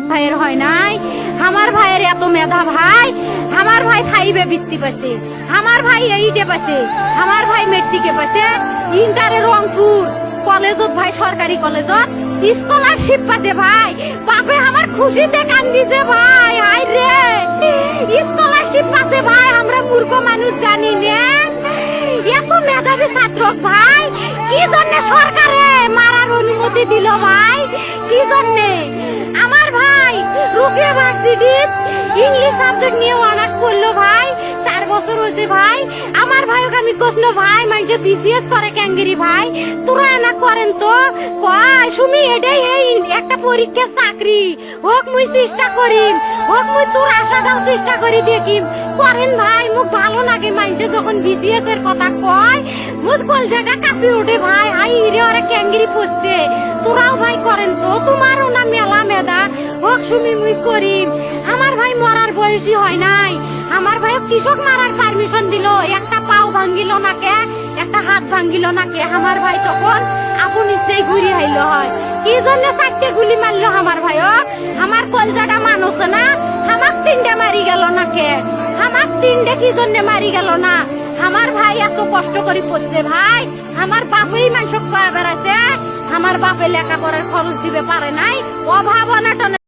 ভাইয়ের হয় নাই, আমার ভাইয়ের এত মেধা ভাই, আমার ভাই খাইবে বৃত্তি পাইছে, আমার ভাই এইটে পাইছে, আমার ভাই মেট্রিকে পাইছে, ইন্টারে রংপুর কলেজত ভাই, সরকারি কলেজত স্কলারশিপ পাতে ভাই, বাপে আমার খুশিতে কান্দিছে ভাই, হাই রে স্কলারশিপ পাতে ভাই, আমরা মূর্খ মানুষ জানি না এত মেধাবী ছাত্র ভাই, কি জন্য সরকারে মারার অনুমতি দিল ভাই, কি জন্য? আমার ভাই রুকিয়া ভার্সিটির ইংলিশ সাবজেক্ট নিয়ে অনার্স করলো ভাই, 4 বছর হয়েছে ভাই, আমার ভাইকে আমি কইলো ভাই মানে বিসিএস করে ক্যাঙ্গেরি ভাই, তোরা না করেন তো কয় সুমি এটাই এই একটা পরীক্ষা চাকরি হোক, মুই চেষ্টা করিম, হোক মুই তোর আশাটাও চেষ্টা করি দেখিম, করেন ভাই, মুখ ভালো লাগে মাইন্ডে যখন বিসিএস এর কথা কয়, মুখ কলজাটা কাঁপি ওঠে ভাই, হাই রে ওরা ক্যাঙ্গেরি পড়ছে, তোরাও ভাই করেন তো, তোমারও না মেলা মেধা, হোক সুমি মুই করিম। আমার ভাই মরার বয়সী হয় নাই, আমার ভাই কৃষক মারার পারমিশন দিল, একটা পাও ভাঙ্গিল না কে, একটা হাত ভাঙ্গিল না কে, আমার ভাই তখন আপন ইচ্ছেই ঘুরি আইলো হয়, কি জন্য 4টে গুলি মারলো আমার ভাইক, আমার কলজাটা মানুষ না, আমার 3টে মারি গেল না কে, আমার 3টে কি জন্য মারি গেল না, আমার ভাই এত কষ্ট করে পড়ছে ভাই, আমার বাপই মানুষ কয়া বেড়াচ্ছে, আমার বাপে লেখাপড়ার খরচ দিবে পারে নাই, অভাব অনাটনে